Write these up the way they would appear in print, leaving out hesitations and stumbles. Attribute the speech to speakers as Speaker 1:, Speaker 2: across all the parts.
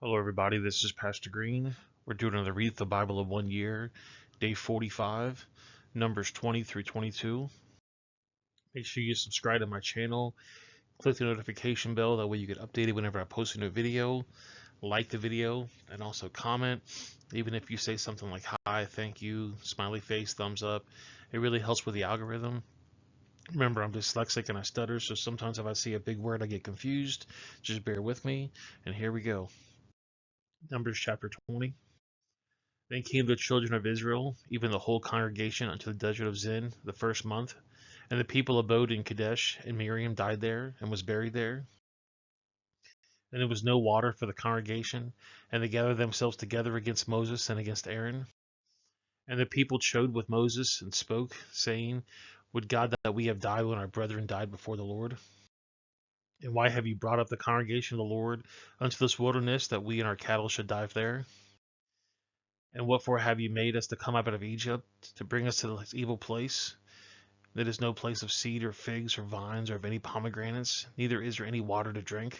Speaker 1: Hello, everybody. This is Pastor Green. We're doing another Read the Bible in 1 year, day 45, Numbers 20 through 22. Make sure you subscribe to my channel, click the notification bell. That way you get updated whenever I post a new video. Like the video, and also comment. Even if you say something like hi, thank you, smiley face, thumbs up, it really helps with the algorithm. Remember, I'm dyslexic and I stutter, so sometimes if I see a big word, I get confused. Just bear with me. And here we go. Numbers chapter 20. Then came the children of Israel, even the whole congregation, unto the desert of Zin the first month. And the people abode in Kadesh, and Miriam died there, and was buried there. And there was no water for the congregation, and they gathered themselves together against Moses and against Aaron. And the people chode with Moses, and spoke, saying, Would God that we have died when our brethren died before the Lord? And why have you brought up the congregation of the Lord unto this wilderness, that we and our cattle should die there? And what for have you made us to come up out of Egypt, to bring us to this evil place? That is no place of seed or figs or vines or of any pomegranates, neither is there any water to drink.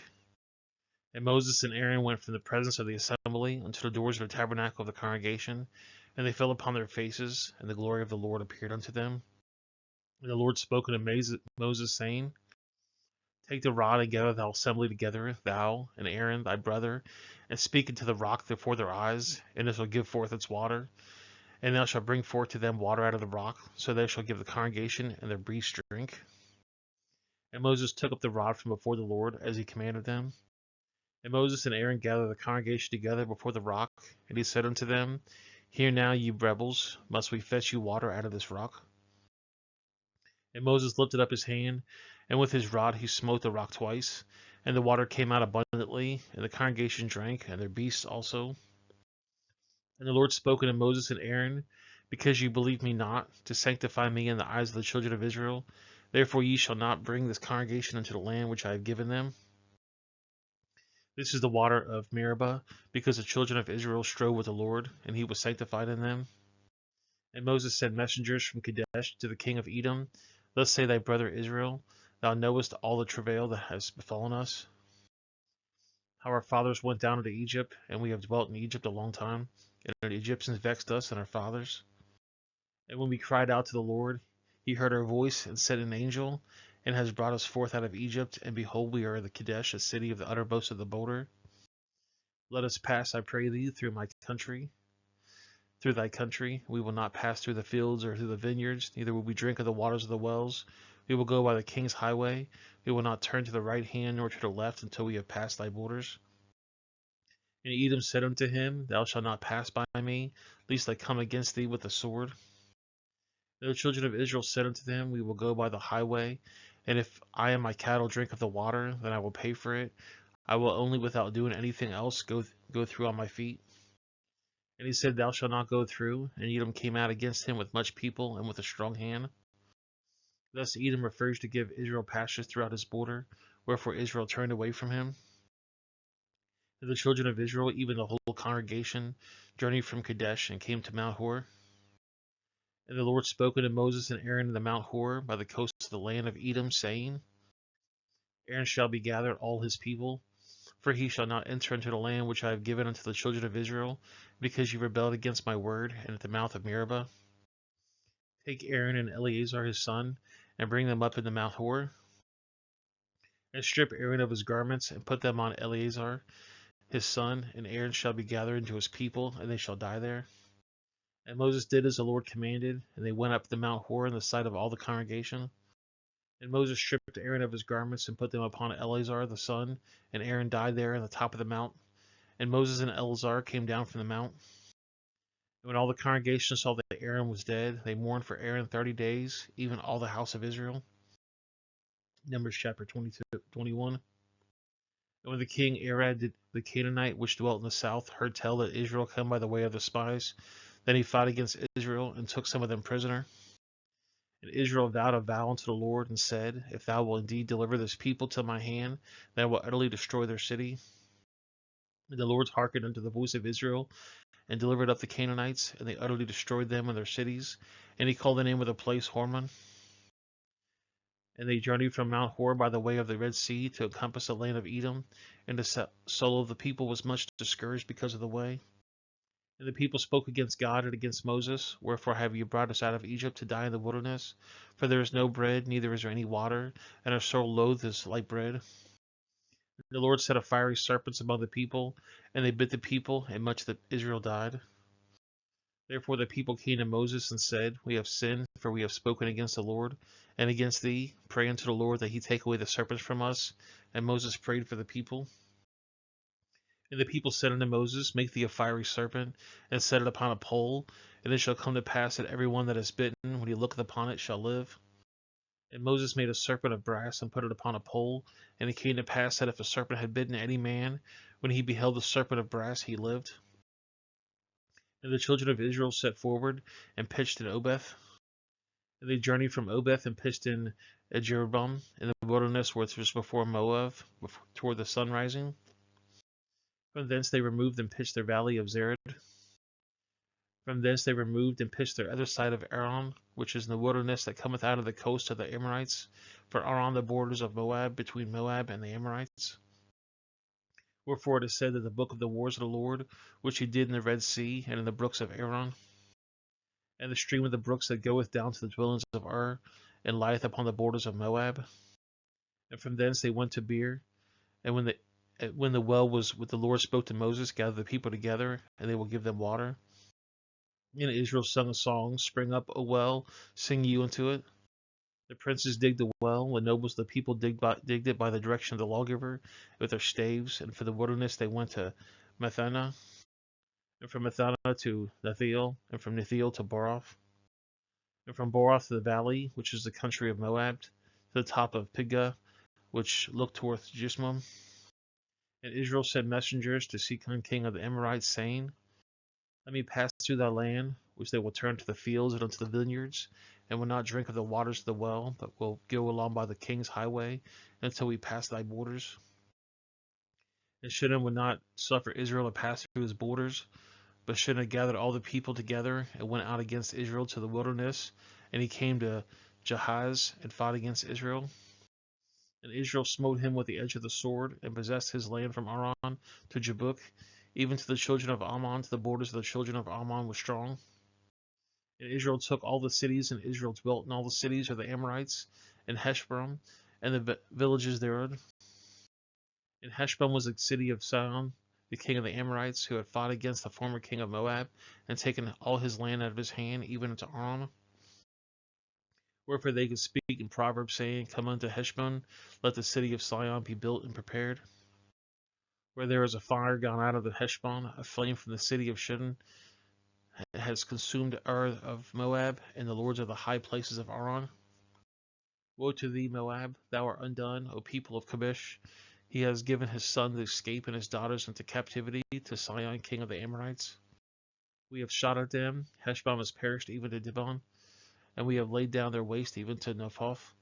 Speaker 1: And Moses and Aaron went from the presence of the assembly unto the doors of the tabernacle of the congregation, and they fell upon their faces, and the glory of the Lord appeared unto them. And the Lord spoke unto Moses, saying, Take the rod and gather thou assembly together, thou and Aaron thy brother, and speak into the rock before their eyes, and it shall give forth its water. And thou shalt bring forth to them water out of the rock, so they shall give the congregation and their beasts drink. And Moses took up the rod from before the Lord, as he commanded them. And Moses and Aaron gathered the congregation together before the rock, and he said unto them, Hear now, ye rebels, must we fetch you water out of this rock? And Moses lifted up his hand, and with his rod he smote the rock twice, and the water came out abundantly, and the congregation drank, and their beasts also. And the Lord spoke unto Moses and Aaron, Because ye believe me not, to sanctify me in the eyes of the children of Israel, therefore ye shall not bring this congregation into the land which I have given them. This is the water of Meribah, because the children of Israel strove with the Lord, and he was sanctified in them. And Moses sent messengers from Kadesh to the king of Edom. Thus say thy brother Israel, Thou knowest all the travail that has befallen us, how our fathers went down into Egypt, and we have dwelt in Egypt a long time, and the Egyptians vexed us and our fathers. And when we cried out to the Lord, he heard our voice and sent an angel, and has brought us forth out of Egypt, and behold, we are the Kadesh, a city of the uttermost of the border. Let us pass, I pray thee, through thy country. We will not pass through the fields or through the vineyards, neither will we drink of the waters of the wells. We will go by the king's highway. We will not turn to the right hand nor to the left until we have passed thy borders. And Edom said unto him, Thou shalt not pass by me, lest I come against thee with the sword. And the children of Israel said unto them, We will go by the highway, and if I and my cattle drink of the water, then I will pay for it. I will only, without doing anything else, go through on my feet. And he said, Thou shalt not go through. And Edom came out against him with much people and with a strong hand. Thus Edom refused to give Israel passage throughout his border, wherefore Israel turned away from him. And the children of Israel, even the whole congregation, journeyed from Kadesh and came to Mount Hor. And the Lord spoke unto Moses and Aaron in the Mount Hor by the coast of the land of Edom, saying, Aaron shall be gathered all his people, for he shall not enter into the land which I have given unto the children of Israel, because ye rebelled against my word, and at the mouth of Meribah. Take Aaron and Eleazar his son, and bring them up into Mount Hor, and strip Aaron of his garments, and put them on Eleazar his son, and Aaron shall be gathered into his people, and they shall die there. And Moses did as the Lord commanded, and they went up the Mount Hor in the sight of all the congregation. And Moses stripped Aaron of his garments and put them upon Eleazar the son, and Aaron died there on the top of the mount. And Moses and Eleazar came down from the mount. And when all the congregation saw that Aaron was dead, they mourned for Aaron 30 days, even all the house of Israel. Numbers chapter 21. And when the king Arad the Canaanite, which dwelt in the south, heard tell that Israel come by the way of the spies, then he fought against Israel and took some of them prisoner. And Israel vowed a vow unto the Lord and said, If thou wilt indeed deliver this people to my hand, then I will utterly destroy their city. And the Lord hearkened unto the voice of Israel, and delivered up the Canaanites, and they utterly destroyed them and their cities. And he called the name of the place Hormah. And they journeyed from Mount Hor by the way of the Red Sea to encompass the land of Edom, and the soul of the people was much discouraged because of the way. And the people spoke against God and against Moses, Wherefore have you brought us out of Egypt to die in the wilderness? For there is no bread, neither is there any water, and our soul loatheth like bread. The Lord set a fiery serpents among the people, and they bit the people, and much that Israel died. Therefore the people came to Moses and said, We have sinned, for we have spoken against the Lord, and against thee. Pray unto the Lord that he take away the serpents from us. And Moses prayed for the people. And the people said unto Moses, Make thee a fiery serpent, and set it upon a pole, and it shall come to pass that every one that is bitten, when he looketh upon it, shall live. And Moses made a serpent of brass, and put it upon a pole. And it came to pass that if a serpent had bitten any man, when he beheld the serpent of brass, he lived. And the children of Israel set forward, and pitched in Obeth. And they journeyed from Obeth, and pitched in Jeroboam, in the wilderness which was before Moab, toward the sun rising. From thence they removed and pitched their valley of Zered. From thence they removed and pitched their other side of Aram, which is in the wilderness that cometh out of the coast of the Amorites, for Aram the borders of Moab, between Moab and the Amorites. Wherefore it is said that the book of the wars of the Lord, which he did in the Red Sea, and in the brooks of Aram, and the stream of the brooks that goeth down to the dwellings of Ur, and lieth upon the borders of Moab. And from thence they went to Beer, and when the well was what the Lord spoke to Moses, gather the people together, and they will give them water. And Israel sung a song, Spring up, O well, sing you unto it. The princes digged the well, the nobles of the people digged it by the direction of the lawgiver with their staves, and for the wilderness they went to Methana, and from Methana to Nethiel, and from Nethiel to Baroth, and from Baroth to the valley, which is the country of Moab, to the top of Pisgah, which looked toward Jishmon. And Israel sent messengers to Sihon king of the Amorites, saying, Let me pass through thy land, which they will turn to the fields and unto the vineyards, and will not drink of the waters of the well, but will go along by the king's highway until we pass thy borders. And Shittim would not suffer Israel to pass through his borders, but Shittim gathered all the people together and went out against Israel to the wilderness, and he came to Jahaz and fought against Israel. And Israel smote him with the edge of the sword, and possessed his land from Aram to Jabbok, even to the children of Ammon, to the borders of the children of Ammon was strong. And Israel took all the cities, and Israel dwelt in all the cities of the Amorites, and Heshbon, and the villages thereof. And Heshbon was the city of Sihon, the king of the Amorites, who had fought against the former king of Moab, and taken all his land out of his hand, even unto Aram. Wherefore they could speak in proverbs, saying, Come unto Heshbon, let the city of Sihon be built and prepared. Where there is a fire gone out of the Heshbon, a flame from the city of Shittim has consumed Ur of Moab, and the lords of the high places of Aram. Woe to thee, Moab, thou art undone, O people of Kabish. He has given his son to escape and his daughters into captivity to Sihon, king of the Amorites. We have shot at them, Heshbon has perished even to Dibon, and we have laid down their waste even to Nephoth,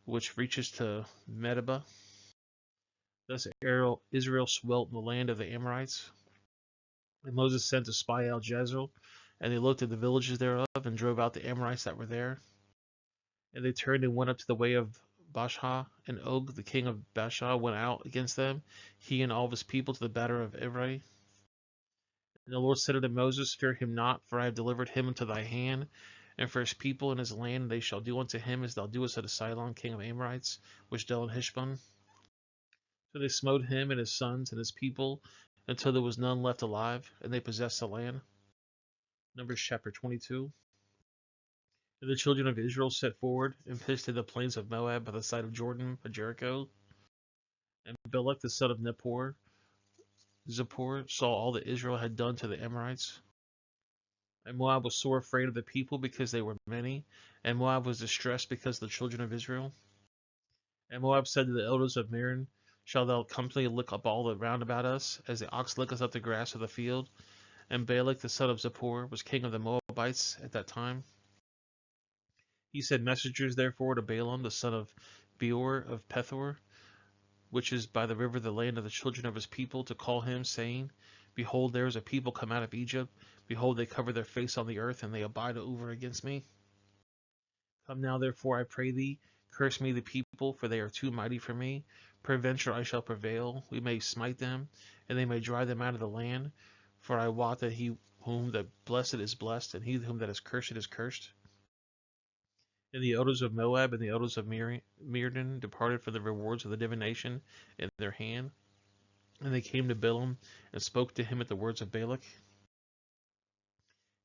Speaker 1: which reaches to Medeba. Thus Israel dwelt in the land of the Amorites. And Moses sent to spy out Jezreel, and they looked at the villages thereof, and drove out the Amorites that were there. And they turned and went up to the way of Bashah, and Og, the king of Bashah, went out against them, he and all of his people, to the battle of Ivrai. And the Lord said unto Moses, Fear him not, for I have delivered him into thy hand, and for his people and his land, they shall do unto him as thou doest unto Sihon, king of Amorites, which dwell in Heshbon. So they smote him and his sons and his people, until there was none left alive, and they possessed the land. Numbers chapter 22. And the children of Israel set forward, and pitched in the plains of Moab by the side of Jordan, by Jericho. And Balak the son of Zippor saw all that Israel had done to the Amorites. And Moab was sore afraid of the people, because they were many, and Moab was distressed because of the children of Israel. And Moab said to the elders of Miron, Shall thou company lick up all the round about us, as the ox licketh up the grass of the field? And Balak the son of Zippor was king of the Moabites at that time. He sent messengers therefore to Balaam the son of Beor of Pethor, which is by the river, the land of the children of his people, to call him, saying, Behold, there is a people come out of Egypt. Behold, they cover their face on the earth, and they abide over against me. Come now, therefore, I pray thee, Curse me the people, for they are too mighty for me. Peradventure I shall prevail. We may smite them, and they may drive them out of the land. For I wot that he whom that blessed is blessed, and he whom that is cursed is cursed. And the elders of Moab and the elders of Meridon departed for the rewards of the divination in their hand. And they came to Balaam and spoke to him at the words of Balak.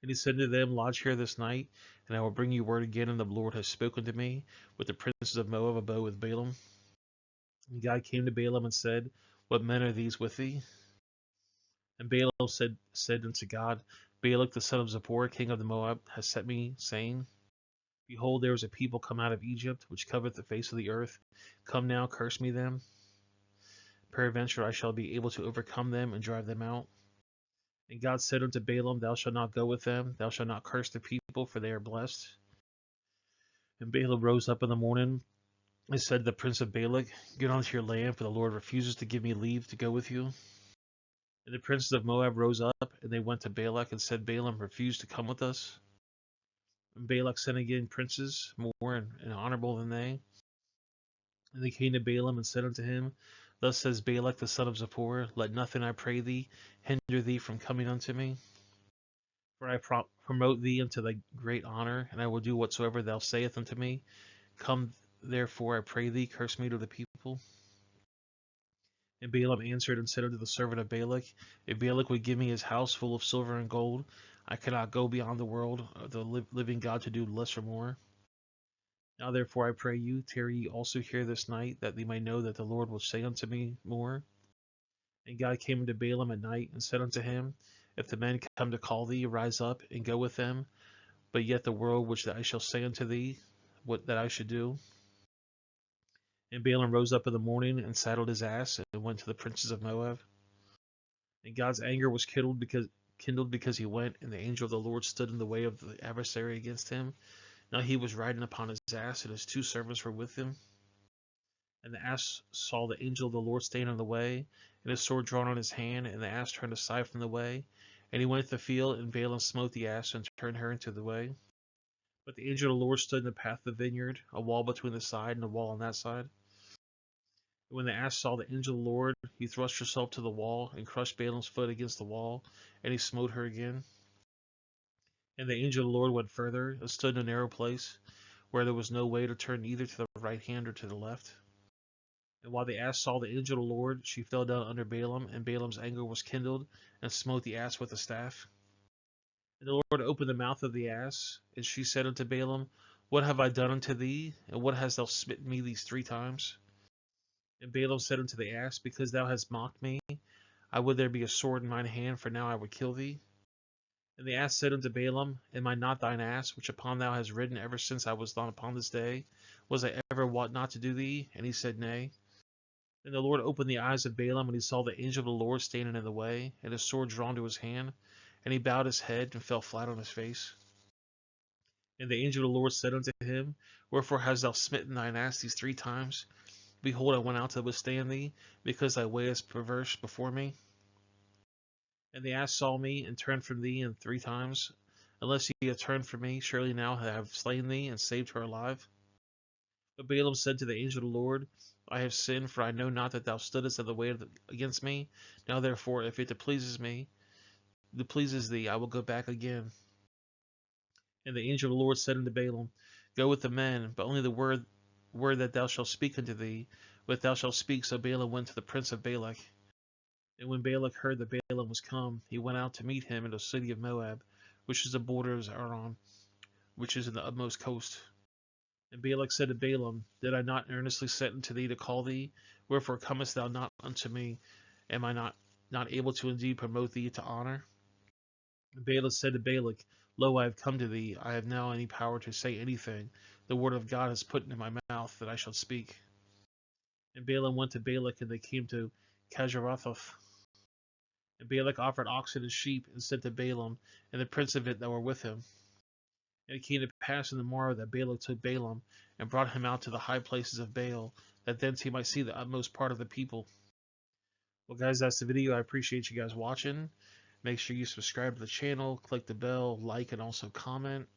Speaker 1: And he said to them, Lodge here this night, and I will bring you word again, and the Lord has spoken to me with the princes of Moab abode with Balaam. And God came to Balaam and said, What men are these with thee? And Balaam said unto God, Balak the son of Zippor, king of the Moab, has sent me, saying, Behold, there is a people come out of Egypt, which covereth the face of the earth. Come now, curse me them. Peradventure I shall be able to overcome them and drive them out. And God said unto Balaam, Thou shalt not go with them, thou shalt not curse the people, for they are blessed. And Balaam rose up in the morning and said to the prince of Balak, Get unto your land, for the Lord refuses to give me leave to go with you. And the princes of Moab rose up, and they went to Balak and said, Balaam refused to come with us. And Balak sent again princes, more and honorable than they. And they came to Balaam and said unto him, Thus says Balak the son of Zippor, Let nothing, I pray thee, hinder thee from coming unto me. For I promote thee unto thy great honor, and I will do whatsoever thou sayest unto me. Come therefore, I pray thee, curse me to the people. And Balaam answered and said unto the servant of Balak, If Balak would give me his house full of silver and gold, I cannot go beyond the world of the living God to do less or more. Now therefore I pray you, tarry ye also here this night, that they may know that the Lord will say unto me more. And God came unto Balaam at night, and said unto him, If the men come to call thee, rise up, and go with them. But yet the word which I shall say unto thee, what that I should do. And Balaam rose up in the morning, and saddled his ass, and went to the princes of Moab. And God's anger was kindled because he went, and the angel of the Lord stood in the way of the adversary against him. Now he was riding upon his ass, and his two servants were with him. And the ass saw the angel of the Lord standing in the way, and his sword drawn on his hand, and the ass turned aside from the way. And he went to the field, and Balaam smote the ass, and turned her into the way. But the angel of the Lord stood in the path of the vineyard, a wall between the side and a wall on that side. And when the ass saw the angel of the Lord, he thrust herself to the wall, and crushed Balaam's foot against the wall, and he smote her again. And the angel of the Lord went further, and stood in a narrow place, where there was no way to turn either to the right hand or to the left. And while the ass saw the angel of the Lord, she fell down under Balaam, and Balaam's anger was kindled, and smote the ass with a staff. And the Lord opened the mouth of the ass, and she said unto Balaam, What have I done unto thee, and what hast thou smitten me these 3 times? And Balaam said unto the ass, Because thou hast mocked me, I would there be a sword in mine hand, for now I would kill thee. And the ass said unto Balaam, Am I not thine ass, which upon thou hast ridden ever since I was done upon this day? Was I ever wont not to do thee? And he said, Nay. And the Lord opened the eyes of Balaam, and he saw the angel of the Lord standing in the way, and his sword drawn to his hand. And he bowed his head and fell flat on his face. And the angel of the Lord said unto him, Wherefore hast thou smitten thine ass these 3 times? Behold, I went out to withstand thee, because thy way is perverse before me. And the ass saw me, and turned from thee, and 3 times. Unless ye have turned from me, surely now I have slain thee, and saved her alive. But Balaam said to the angel of the Lord, I have sinned, for I know not that thou stoodest in the way against me. Now therefore, if it pleases thee, I will go back again. And the angel of the Lord said unto Balaam, Go with the men, but only the word that thou shalt speak unto thee, what thou shalt speak. So Balaam went to the prince of Balak. And when Balak heard that Balaam was come, he went out to meet him in the city of Moab, which is the border of Aram, which is in the utmost coast. And Balak said to Balaam, Did I not earnestly send unto thee to call thee? Wherefore comest thou not unto me? Am I not able to indeed promote thee to honor? And Balaam said to Balak, Lo, I have come to thee. I have now any power to say anything. The word of God is put into my mouth, that I shall speak. And Balaam went to Balak, and they came to Kazarothoth. And Balak offered oxen and sheep, and said to Balaam, and the prince of it that were with him. And it came to pass in the morrow that Balak took Balaam, and brought him out to the high places of Baal, that thence he might see the utmost part of the people. Well guys, that's the video. I appreciate you guys watching. Make sure you subscribe to the channel, click the bell, like, and also comment.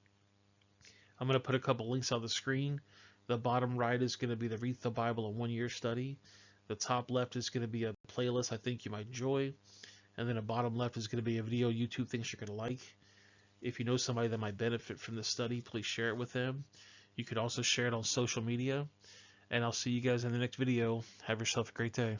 Speaker 1: I'm going to put a couple links on the screen The bottom right is going to be the Read the Bible in 1 Year study. The top left is going to be a playlist I think you might enjoy. And then the bottom left is going to be a video YouTube things you're going to like. If you know somebody that might benefit from this study, please share it with them. You could also share it on social media. And I'll see you guys in the next video. Have yourself a great day.